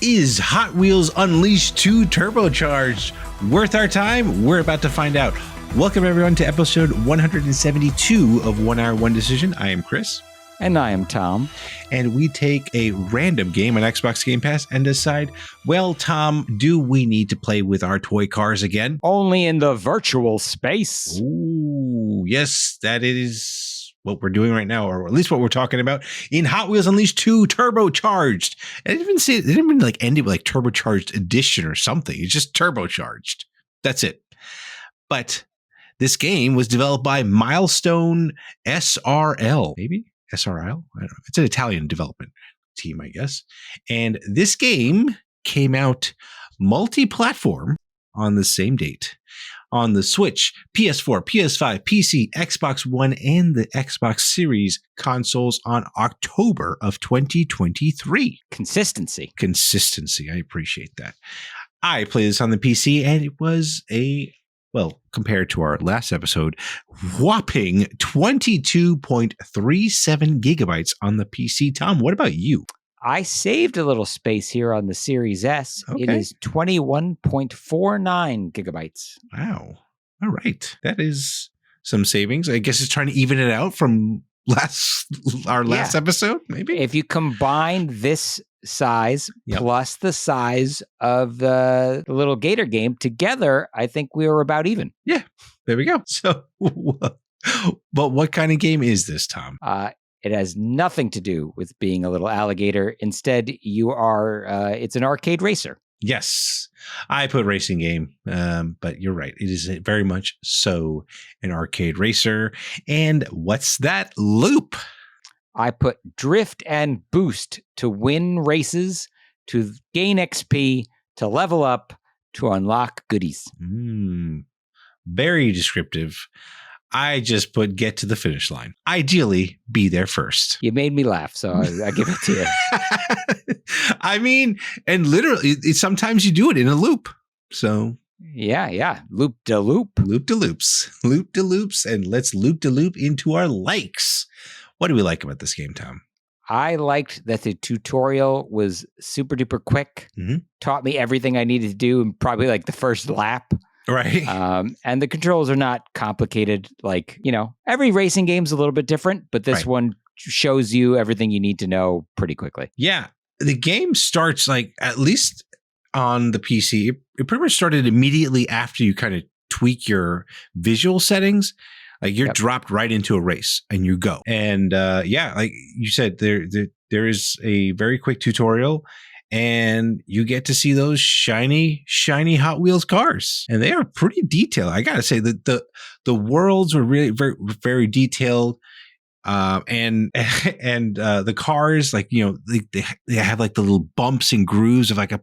Is Hot Wheels Unleashed 2 Turbocharged worth our time? We're about to find out. Welcome everyone to episode 172 of 1 Hour 1 Decision. I am Chris. And I am Tom. And we take a random game on Xbox Game Pass and decide, well, Tom, do we need to play with our toy cars again? Only in the virtual space. Ooh, yes, that is what we're doing right now, or at least what we're talking about in Hot Wheels Unleashed 2 Turbocharged. I didn't even say it didn't even like end it with like Turbocharged Edition or something. It's just Turbocharged. That's it. But this game was developed by Milestone SRL, maybe SRL. I don't know. It's an Italian development team, I guess. And this game came out multi-platform on the same date. On the Switch, PS4, PS5, PC, Xbox One, and the Xbox Series consoles on October of 2023. Consistency. I appreciate that. I played this on the PC, and it was compared to our last episode, whopping 22.37 gigabytes on the PC. Tom, what about you? I saved a little space here on the Series S. Okay. It is 21.49 gigabytes. Wow. All right. That is some savings. I guess it's trying to even it out from our last episode, maybe? If you combine this size plus the size of the little Gator game together, I think we were about even. Yeah. There we go. So, but what kind of game is this, Tom? It has nothing to do with being a little alligator. Instead, you are, it's an arcade racer. Yes, I put racing game, but you're right. It is very much so an arcade racer. And what's that loop? I put drift and boost to win races, to gain XP, to level up, to unlock goodies. Very descriptive. I just put get to the finish line. Ideally, be there first. You made me laugh, so I give it to you. I mean, and literally, sometimes you do it in a loop. So yeah, loop de loop, loop de loops, and let's loop de loop into our likes. What do we like about this game, Tom? I liked that the tutorial was super duper quick. Taught me everything I needed to do in probably like the first lap. Right. And the controls are not complicated. Like, every racing game's a little bit different, but this one shows you everything you need to know pretty quickly. Yeah. The game starts like, at least on the PC, it pretty much started immediately after you kind of tweak your visual settings. Like you're dropped right into a race and you go. And like you said, there is a very quick tutorial. And you get to see those shiny Hot Wheels cars, and they are pretty detailed. I gotta say that the worlds were really very, very detailed, and the cars, like they have like the little bumps and grooves of like a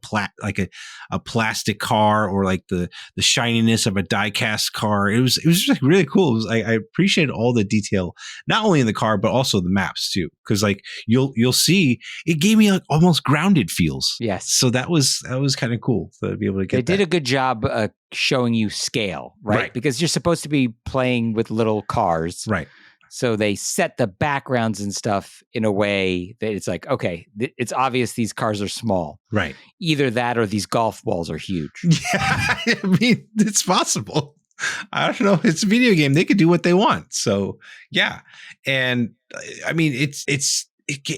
plastic car, or like the shininess of a die-cast car. It was just like really cool. I appreciated all the detail, not only in the car but also the maps too, because like you'll see it gave me like almost grounded feels. Yes, so that was kind of cool to be able to get. They did a good job showing you scale, right? Because you're supposed to be playing with little cars, right? So they set the backgrounds and stuff in a way that it's like, okay, it's obvious these cars are small. Right. Either that or these golf balls are huge. Yeah, I mean, it's possible. I don't know. It's a video game. They could do what they want. So, yeah. And I mean, it's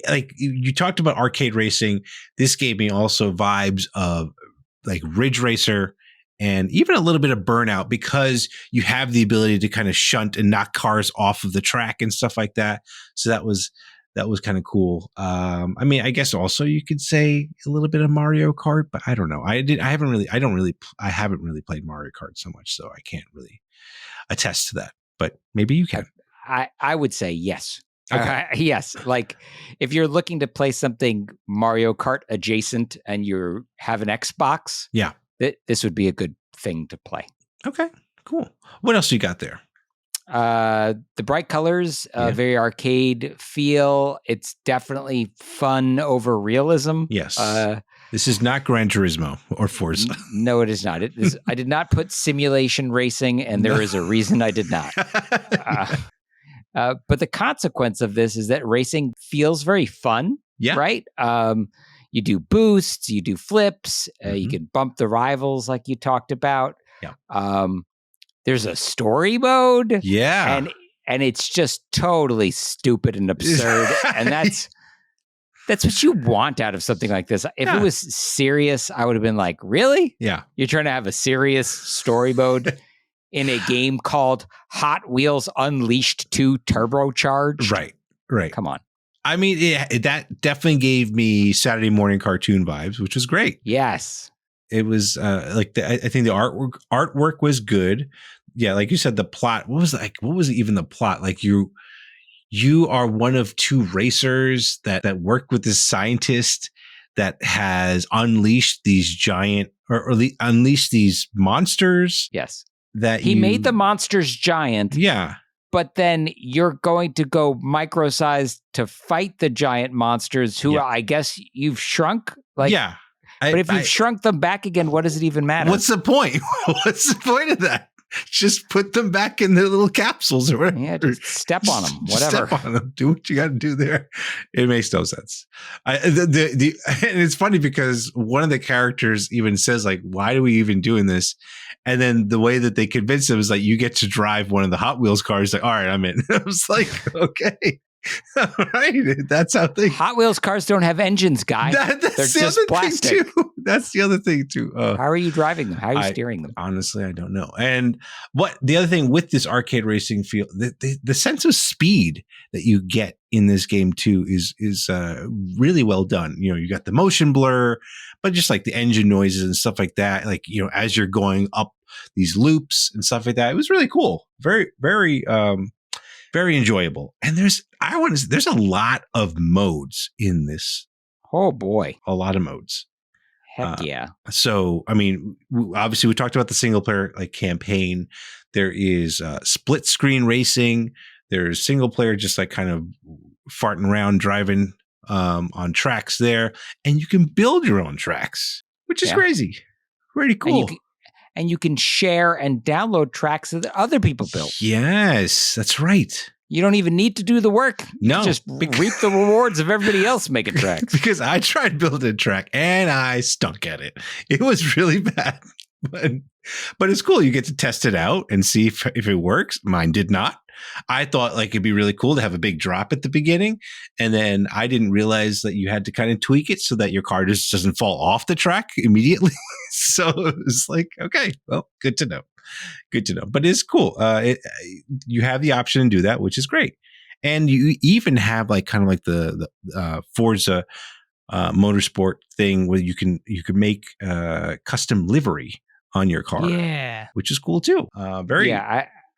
like you talked about arcade racing. This gave me also vibes of like Ridge Racer, and even a little bit of Burnout, because you have the ability to kind of shunt and knock cars off of the track and stuff like that. So that was kind of cool. I mean, I guess also you could say a little bit of Mario Kart, but I don't know. I haven't really played Mario Kart so much, so I can't really attest to that. But maybe you can. I would say yes. Okay. Yes. Like if you're looking to play something Mario Kart adjacent and you have an Xbox, this would be a good thing to play. Okay, cool. What else you got there? The bright colors, very arcade feel. It's definitely fun over realism. Yes. This is not Gran Turismo or Forza. No, it is not. I did not put simulation racing, and there is a reason I did not. But the consequence of this is that racing feels very fun. Yeah. Right? You do boosts, you do flips, Mm-hmm. you can bump the rivals like you talked about. Yeah. There's a story mode. And it's just totally stupid and absurd. And that's what you want out of something like this. If it was serious, I would have been like, really? Yeah. You're trying to have a serious story mode in a game called Hot Wheels Unleashed 2 Turbocharged? Right. Come on. I mean, that definitely gave me Saturday morning cartoon vibes, which was great. Yes. It was I think the artwork was good. Yeah, like you said, the plot. What was even the plot? Like you are one of two racers that work with this scientist that has unleashed these giant or unleashed these monsters. Yes. That he made the monsters giant. Yeah. But then you're going to go micro-sized to fight the giant monsters who I guess you've shrunk. But if you've shrunk them back again, what does it even matter? What's the point? What's the point of that? Just put them back in their little capsules or whatever. Yeah, just step on them. Whatever. Step on them. Do what you got to do there. It makes no sense. And it's funny because one of the characters even says, like, why are we even doing this? And then the way that they convince him is like, you get to drive one of the Hot Wheels cars. Like, all right, I'm in. I was like, okay. All right, that's how they. Hot Wheels cars don't have engines, guy. They're just plastic. That's the other thing too. How are you driving them? How are you steering them? Honestly, I don't know. And what the other thing with this arcade racing feel, the sense of speed that you get in this game too is really well done. You know, you got the motion blur, but just like the engine noises and stuff like that. Like, you know, as you're going up these loops and stuff like that, it was really cool. Very, very. Very enjoyable. And there's a lot of modes in this. Oh boy. A lot of modes. Heck yeah. So, I mean, obviously we talked about the single player like campaign. There is split screen racing. There's single player, just like kind of farting around, driving on tracks there. And you can build your own tracks, which is crazy. Pretty cool. And you can share and download tracks that other people built. Yes, that's right. You don't even need to do the work. No. Just reap the rewards of everybody else making tracks. Because I tried building a track and I stunk at it. It was really bad. But it's cool. You get to test it out and see if it works. Mine did not. I thought like it'd be really cool to have a big drop at the beginning. And then I didn't realize that you had to kind of tweak it so that your car just doesn't fall off the track immediately. So it was like, okay, well, good to know. Good to know. But it's cool. You have the option to do that, which is great. And you even have like kind of like the Forza motorsport thing where you can make custom livery on your car. Yeah. Which is cool too.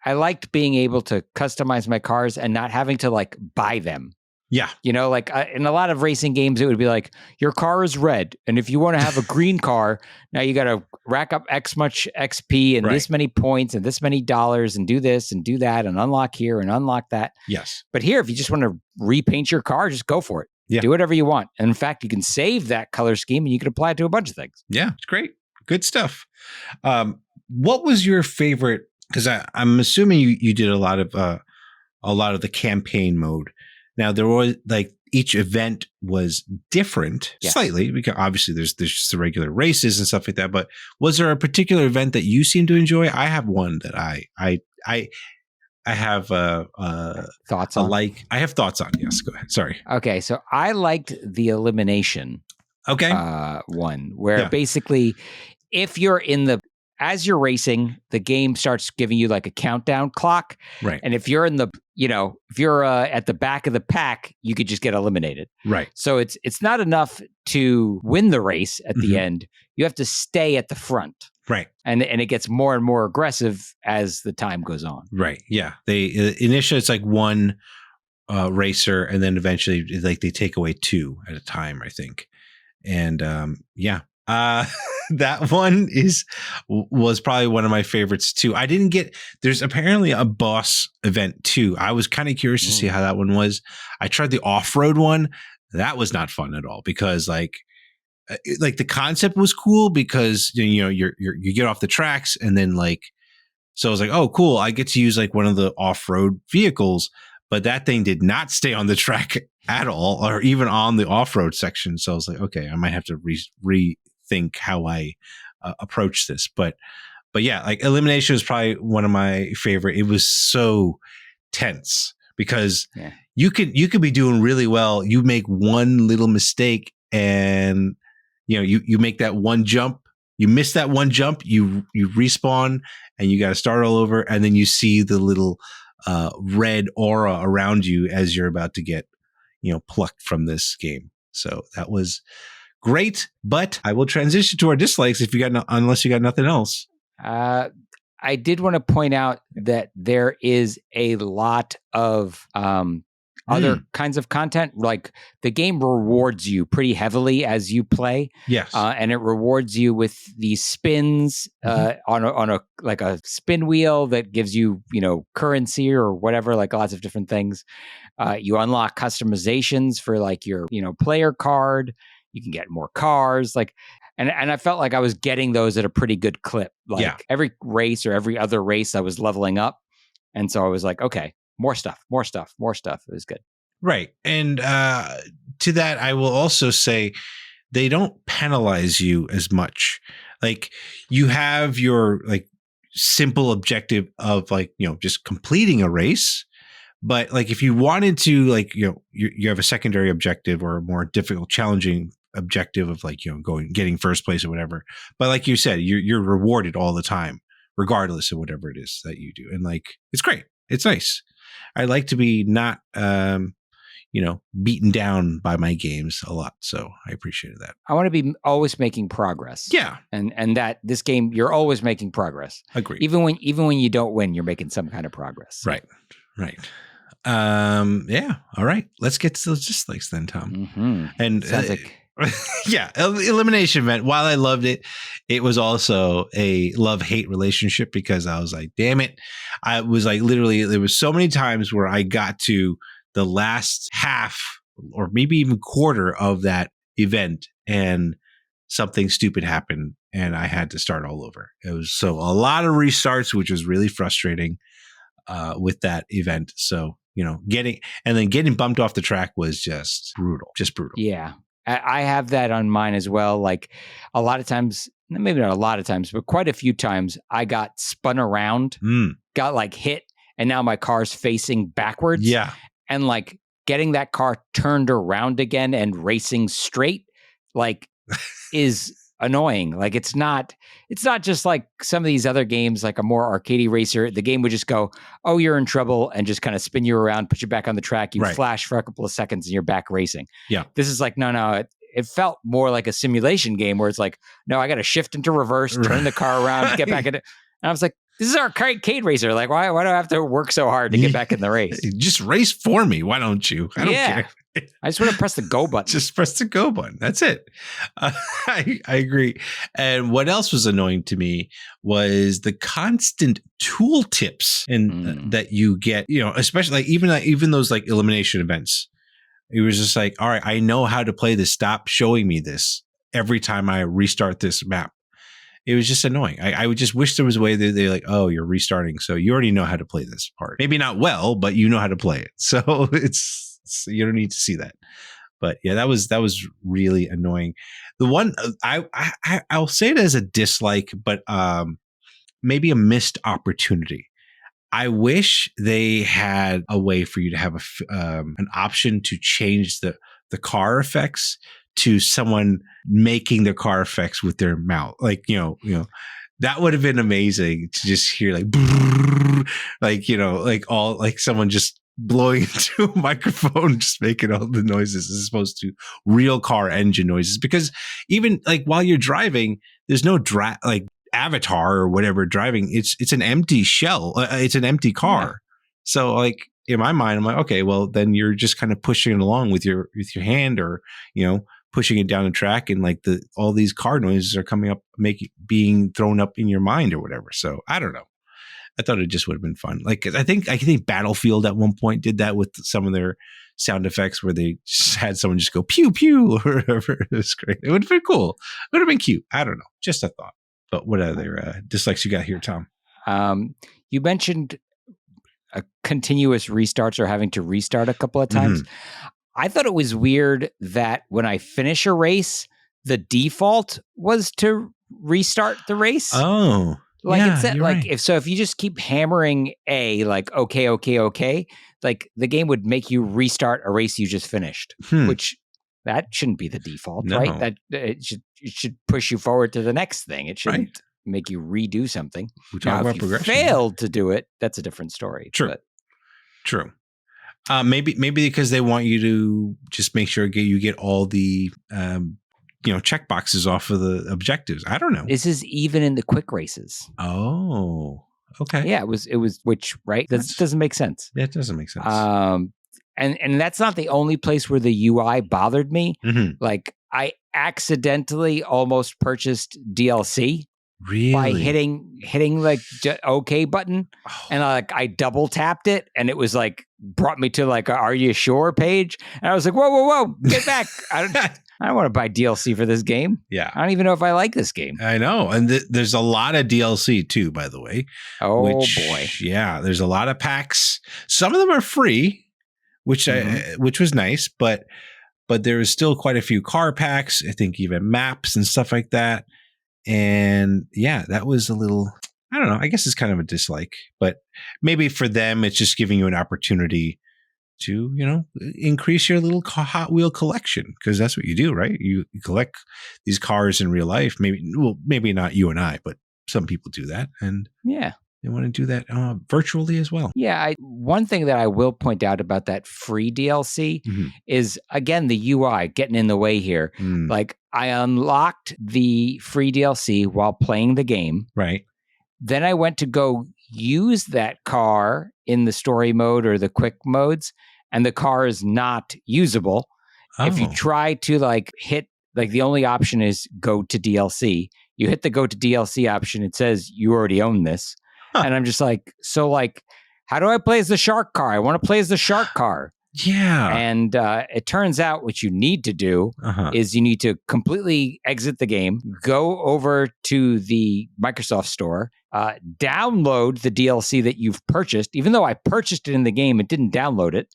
I liked being able to customize my cars and not having to like buy them. Yeah. You know, like in a lot of racing games, it would be like, your car is red. And if you want to have a green car, now you got to rack up X much XP and this many points and this many dollars and do this and do that and unlock here and unlock that. Yes. But here, if you just want to repaint your car, just go for it. Yeah. Do whatever you want. And in fact, you can save that color scheme and you can apply it to a bunch of things. Yeah, it's great. Good stuff. What was your favorite? Because I'm assuming you did a lot of the campaign mode. Now there was like each event was different slightly because obviously there's just the regular races and stuff like that. But was there a particular event that you seem to enjoy? I have one that I have thoughts on. I have thoughts on. Yes, go ahead. Sorry. Okay, so I liked the elimination. Okay. One where basically, if you're as you're racing, the game starts giving you like a countdown clock. Right. And if you're at the back of the pack, you could just get eliminated. Right. So it's not enough to win the race at the end. You have to stay at the front. Right. And it gets more and more aggressive as the time goes on. Right. Yeah. Initially it's like one racer, and then eventually like they take away two at a time, I think. And that one was probably one of my favorites too. There's apparently a boss event too. I was kind of curious to see how that one was. I tried the off-road one. That was not fun at all because like the concept was cool because you get off the tracks and then like, so I was like, oh cool, I get to use like one of the off-road vehicles. but that thing did not stay on the track at all, or even on the off-road section. So I was like, okay, I might have to rethink how I approach this. But yeah, like elimination was probably one of my favorite. It was so tense because you could be doing really well. You make one little mistake and you make that one jump, you miss that one jump, you respawn and you got to start all over. And then you see the little red aura around you as you're about to get, plucked from this game. So that was great, but I will transition to our dislikes unless you got nothing else. I did want to point out that there is a lot of other kinds of content. Like the game rewards you pretty heavily as you play. Yes. And it rewards you with these spins on a spin wheel that gives you, currency or whatever, like lots of different things. You unlock customizations for like your, player card. You can get more cars. And I felt like I was getting those at a pretty good clip. Every race or every other race, I was leveling up. And so I was like, okay, more stuff. It was good. Right. And to that, I will also say they don't penalize you as much. Like you have your simple objective of just completing a race. But if you wanted to, you have a secondary objective or a more difficult, challenging objective of getting first place or whatever. But like you said, you're rewarded all the time, regardless of whatever it is that you do. And it's great. It's nice. I like to be not, beaten down by my games a lot. So I appreciated that. I want to be always making progress. Yeah. And that this game, you're always making progress. Agreed. Even when you don't win, you're making some kind of progress. Right. Yeah. All right. Let's get to those dislikes then, Tom. Mm-hmm. And sounds like yeah, elimination event. While I loved it, it was also a love-hate relationship because I was like, damn it. I was literally, there was so many times where I got to the last half or maybe even quarter of that event and something stupid happened and I had to start all over. It was a lot of restarts, which was really frustrating with that event. So, getting bumped off the track was just brutal. Yeah. I have that on mine as well. Like a lot of times, maybe not a lot of times, but quite a few times I got spun around, got hit, and now my car's facing backwards. Yeah. And getting that car turned around again and racing straight, is annoying. It's not just like some of these other games, like a more arcadey racer. The game would just go, oh, you're in trouble, and just kind of spin you around, put you back on the track. You flash for a couple of seconds and you're back racing. Yeah. This is no. It felt more like a simulation game where it's no, I got to shift into reverse, turn the car around, get back in it. And I was like, this is our arcade racer. Why do I have to work so hard to get back in the race? Just race for me. Why don't you? I don't care. I just want to press the go button. Just press the go button. That's it. I agree. And what else was annoying to me was the constant tool tips that you get, especially even those elimination events. It was just all right, I know how to play this. Stop showing me this every time I restart this map. It was just annoying. I would just wish there was a way that they're oh, you're restarting. So you already know how to play this part. Maybe not well, but you know how to play it. So you don't need to see that. But yeah, that was really annoying. The one I'll say it as a dislike, but maybe a missed opportunity. I wish they had a way for you to have an option to change the car effects to someone making the car effects with their mouth. That would have been amazing to just hear someone just blowing into a microphone, just making all the noises as opposed to real car engine noises. Because even while you're driving, there's no avatar or whatever driving. It's an empty shell. It's an empty car. Yeah. So in my mind, I'm okay, well then you're just kind of pushing it along with your hand or, pushing it down the track and all these car noises are coming up, being thrown up in your mind or whatever. So I don't know. I thought it just would have been fun. I think Battlefield at one point did that with some of their sound effects where they just had someone just go pew pew or whatever. It was great. It would have been cool. It would have been cute. I don't know. Just a thought. But what other dislikes you got here, Tom? You mentioned continuous restarts or having to restart a couple of times. I thought it was weird that when I finish a race, the default was to restart the race. Oh, like yeah, instead, you're like right. if you just keep hammering A, like okay, like the game would make you restart a race you just finished, which that shouldn't be the default, right? That it should push you forward to the next thing. It shouldn't make you redo something. We talk about progression. Failed to do it, that's a different story. True. True. Maybe because they want you to just make sure you get all the check boxes off of the objectives. I don't know. This is even in the quick races. Oh, okay. Yeah, it was which right? That doesn't make sense. That doesn't make sense. And that's not the only place where the UI bothered me. Like I accidentally almost purchased DLC. Really? By hitting like OK button, and I double tapped it, and it was like brought me to like a "Are you sure?" page, and I was like, "Whoa, get back! I don't want to buy DLC for this game. Yeah, I don't even know if I like this game. I know, and there's a lot of DLC too, by the way. Oh boy, yeah, there's a lot of packs. Some of them are free, which was nice, but there is still quite a few car packs. I think even maps and stuff like that. And yeah, that was a little, I don't know, I guess it's kind of a dislike, but maybe for them, it's just giving you an opportunity to, increase your little Hot Wheel collection, because that's what you do, right? You collect these cars in real life. Maybe not you and I, but some people do that. And yeah, they want to do that virtually as well. Yeah. One thing that I will point out about that free DLC is, again, the UI getting in the way here. Like I unlocked the free DLC while playing the game. Right. Then I went to go use that car in the story mode or the quick modes, and the car is not usable. If you try to hit, the only option is go to DLC. You hit the go to DLC option, it says you already own this. And I'm just like, how do I play as the shark car? I want to play as the shark car. Yeah. And it turns out what you need to do is you need to completely exit the game, go over to the Microsoft Store, download the DLC that you've purchased. Even though I purchased it in the game, it didn't download it.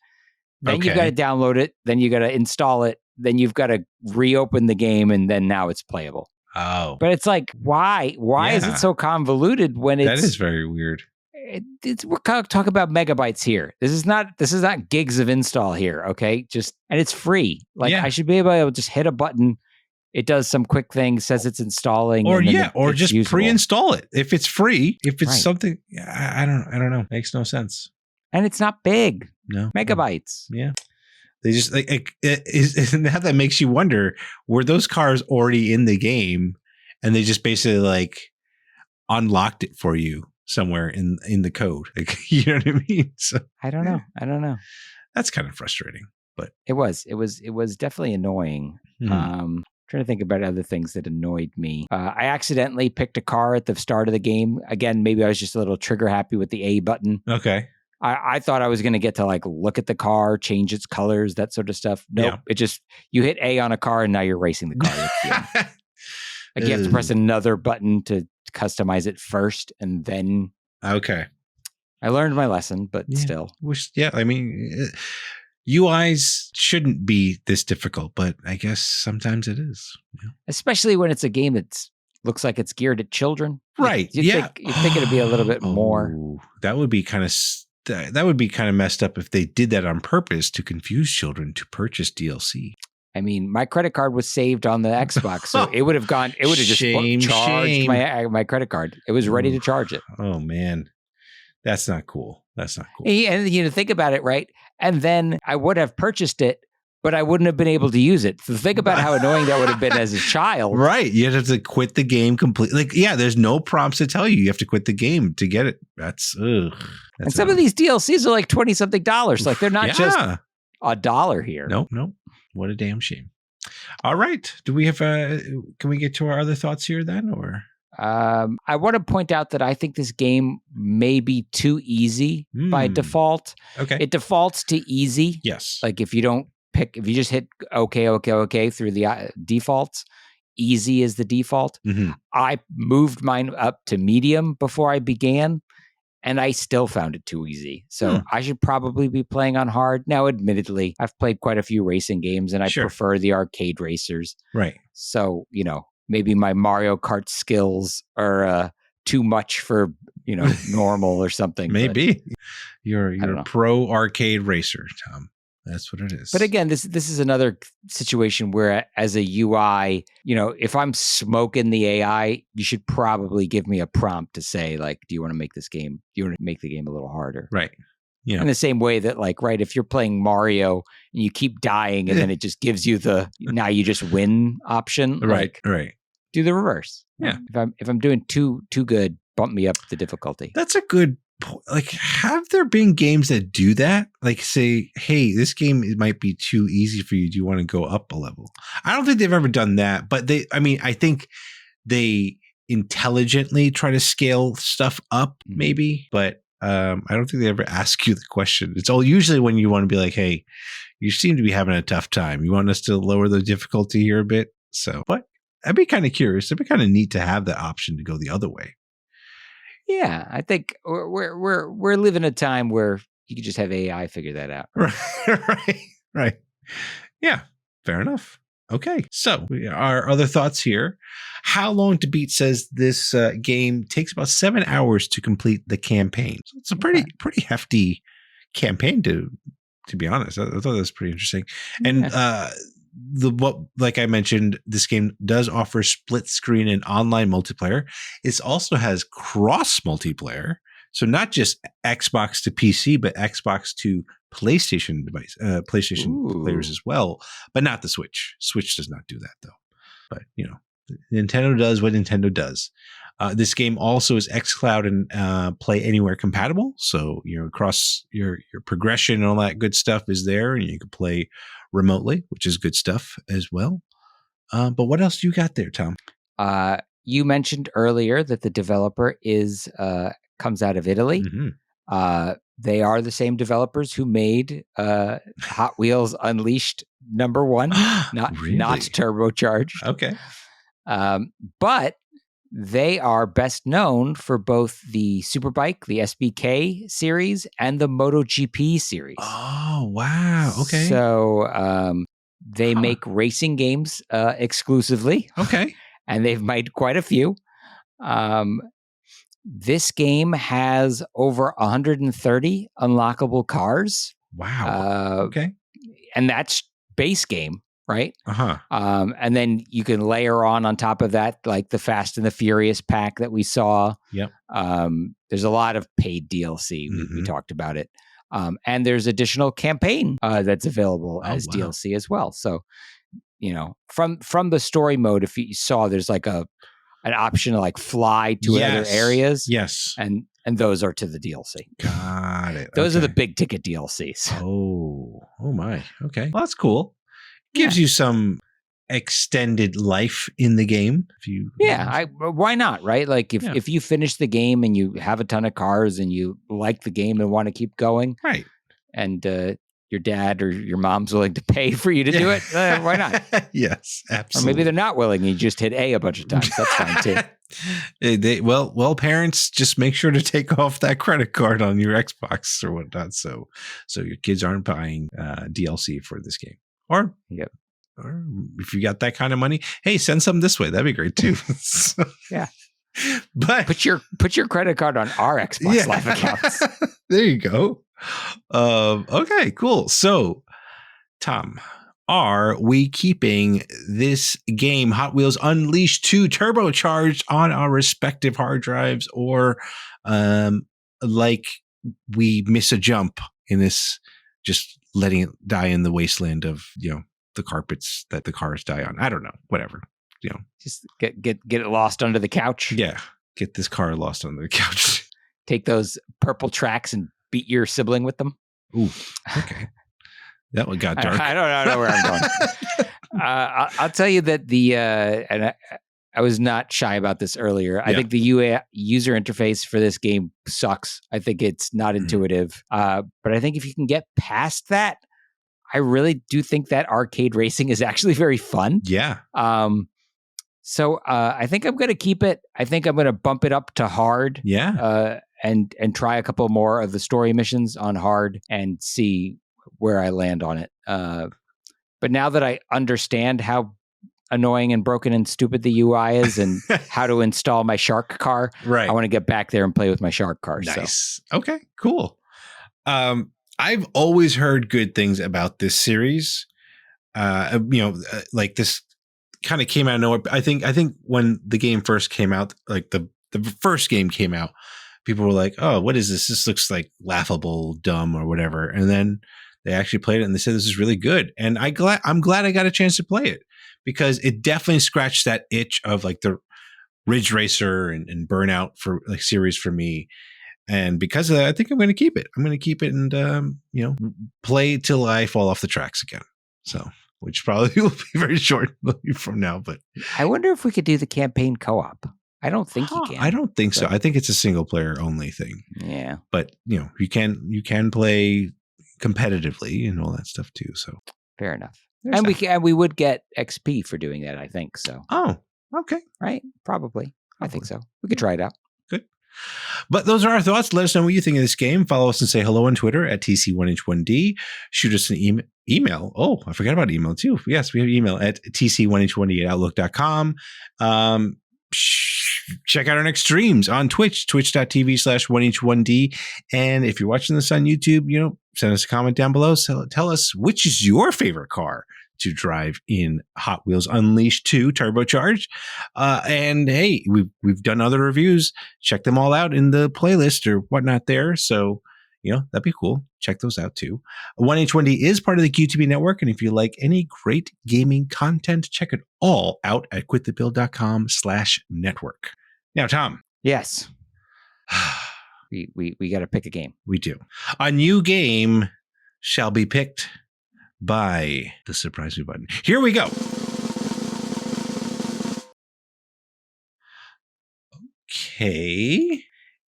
Then you've got to download it. Then you got to install it. Then you've got to reopen the game, and then now it's playable. Oh. But it's like, why? Why is it so convoluted when it's... That is very weird. We're talking about megabytes here. This is not gigs of install here, okay? And it's free. I should be able to just hit a button. It does some quick thing, says it's installing. Or just usable. Pre-install it. If it's free, if it's something, I don't know. Makes no sense. And it's not big. No. Megabytes. Yeah. They just now that makes you wonder, were those cars already in the game and they just basically unlocked it for you somewhere in the code? You know what I mean? So I don't know. That's kind of frustrating, but it was definitely annoying. Trying to think about other things that annoyed me. I accidentally picked a car at the start of the game. Again, maybe I was just a little trigger happy with the A button. Okay. I thought I was going to get to look at the car, change its colors, that sort of stuff. Nope. It just, you hit A on a car and now you're racing the car. You have to press another button to customize it first, and then. Okay. I learned my lesson, but still. I mean, UIs shouldn't be this difficult, but I guess sometimes it is. Yeah. Especially when it's a game that looks like it's geared at children. Right. You'd think it'd be a little bit more. That would be kind of messed up if they did that on purpose to confuse children to purchase DLC. I mean, my credit card was saved on the Xbox, so it would have just charged my credit card. It was ready to charge it. Oh man, that's not cool. And think about it, right? And then I would have purchased it, but I wouldn't have been able to use it. So think about how annoying that would have been as a child. Right. You'd have to quit the game completely. There's no prompts to tell you. You have to quit the game to get it. That's and some of these DLCs are $20-something. They're not just $1 here. Nope. What a damn shame. All right. Do we have can we get to our other thoughts here then, or? I want to point out that I think this game may be too easy by default. Okay. It defaults to easy. Yes. If you just hit okay through the defaults, easy is the default. I moved mine up to medium before I began, and I still found it too easy. So I should probably be playing on hard. Now, admittedly, I've played quite a few racing games, and I prefer the arcade racers. Right. So, maybe my Mario Kart skills are too much for, normal or something. Maybe. You're a pro arcade racer, Tom. That's what it is. But again, this is another situation where as a UI, if I'm smoking the AI, you should probably give me a prompt to say, like, do you want to make this game? Do you want to make the game a little harder? Right. Yeah. In the same way that, like, right, if you're playing Mario and you keep dying and then it just gives you the now you just win option. Right. Like, right. Do the reverse. Yeah. If I'm doing too good, bump me up the difficulty. That's a good. Like, have there been games that do that? Like, say, hey, this game might be too easy for you. Do you want to go up a level? I don't think they've ever done that, but I think they intelligently try to scale stuff up, maybe, but I don't think they ever ask you the question. It's all usually when you want to be like, hey, you seem to be having a tough time. You want us to lower the difficulty here a bit? So, but I'd be kind of curious. It'd be kind of neat to have that option to go the other way. Yeah, I think we're living a time where you can just have AI figure that out. Right. Yeah, fair enough. Okay, so our other thoughts here. How Long to Beat says this game takes about 7 hours to complete the campaign. So it's a pretty hefty campaign to be honest. I thought that was pretty interesting. And like I mentioned, this game does offer split screen and online multiplayer. It also has cross multiplayer. So not just Xbox to PC, but Xbox to PlayStation device, PlayStation players as well, but not the Switch. Switch does not do that though. But Nintendo does what Nintendo does. This game also is xCloud and Play Anywhere compatible. So, across your progression and all that good stuff is there, and you can play remotely, which is good stuff as well. But what else do you got there, Tom? You mentioned earlier that the developer comes out of Italy. Mm-hmm. They are the same developers who made Hot Wheels Unleashed #1, not Turbocharged. Okay. But they are best known for both the Superbike, the SBK series, and the MotoGP series. Oh, wow. Okay. So they make racing games exclusively. Okay. And they've made quite a few. This game has over 130 unlockable cars. Wow. Okay. And that's base game. Right. Uh-huh. And then you can layer on top of that, like the Fast and the Furious pack that we saw. Yep. There's a lot of paid DLC. We talked about it. And there's additional campaign that's available as DLC as well. So, from the story mode, if you saw, there's like an option to like fly to other areas. Yes. And those are to the DLC. Got it. Those are the big ticket DLCs. Oh my. Okay. Well, that's cool. Gives you some extended life in the game. Why not, right? Like if you finish the game and you have a ton of cars and you like the game and want to keep going, right? And your dad or your mom's willing to pay for you to do it, why not? Yes, absolutely. Or maybe they're not willing and you just hit A bunch of times. That's fine too. Well, parents, just make sure to take off that credit card on your Xbox or whatnot, so your kids aren't buying DLC for this game. Or if you got that kind of money, hey, send some this way. That'd be great too. So, yeah. But put your credit card on our Xbox Live accounts. There you go. Okay, cool. So, Tom, are we keeping this game, Hot Wheels Unleashed 2 Turbocharged, on our respective hard drives, or like we miss a jump in this, just letting it die in the wasteland of the carpets that the cars die on? I don't know. Whatever. Just get it lost under the couch. Yeah, get this car lost under the couch. Take those purple tracks and beat your sibling with them. Ooh, okay. That one got dark. I don't know where I'm going. I'll tell you that and I was not shy about this earlier. I think the user interface for this game sucks. I think it's not intuitive. But I think if you can get past that, I really do think that arcade racing is actually very fun. Yeah. So I think I'm going to keep it. I think I'm going to bump it up to hard. Yeah. and try a couple more of the story missions on hard and see where I land on it. But now that I understand how annoying and broken and stupid the UI is and how to install my shark car, right. I want to get back there and play with my shark car. Nice. So. Okay, cool. I've always heard good things about this series. Like this kind of came out of nowhere. I think when the game first came out, like the first game came out, people were like, "Oh, what is this? This looks like laughable, dumb, or whatever." And then they actually played it and they said this is really good. And I'm glad I got a chance to play it because it definitely scratched that itch of like the Ridge Racer and Burnout for like series for me. And because of that, I think I'm going to keep it. I'm going to keep it and play till I fall off the tracks again. So, which probably will be very short from now. But I wonder if we could do the campaign co-op. I don't think you can. I don't think so. I think it's a single player only thing. Yeah. But you can play competitively and all that stuff too. So fair enough. And we would get XP for doing that, I think. So. Oh, okay. Right? Probably. I think so. We could try it out. Good. But those are our thoughts. Let us know what you think of this game. Follow us and say hello on Twitter at TC1H1D. Shoot us an email. Oh, I forgot about email too. Yes, we have email at TC1H1D@outlook.com. Check out our next streams on Twitch, twitch.tv/1H1D. And if you're watching this on YouTube, send us a comment down below. So tell us which is your favorite car to drive in Hot Wheels Unleashed 2 Turbocharged. And hey, we've done other reviews. Check them all out in the playlist or whatnot there. So, that'd be cool. Check those out too. 1H1D is part of the QTB network. And if you like any great gaming content, check it all out at quitthepill.com/network. Now, Tom. Yes. we got to pick a game. We do. A new game shall be picked by the surprise me button. Here we go. Okay.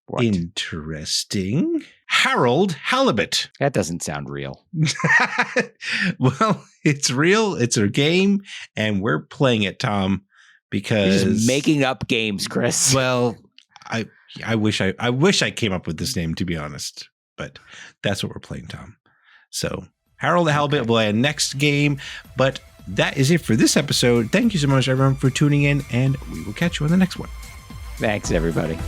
What? Interesting. Harold Halibut. That doesn't sound real. Well, it's real. It's a game, and we're playing it, Tom, because you're just making up games, Chris. Well, I wish I came up with this name, to be honest, but that's what we're playing, Tom. So Harold the Halibut will play a next game, but that is it for this episode. Thank you so much, everyone, for tuning in, and we will catch you on the next one. Thanks, everybody.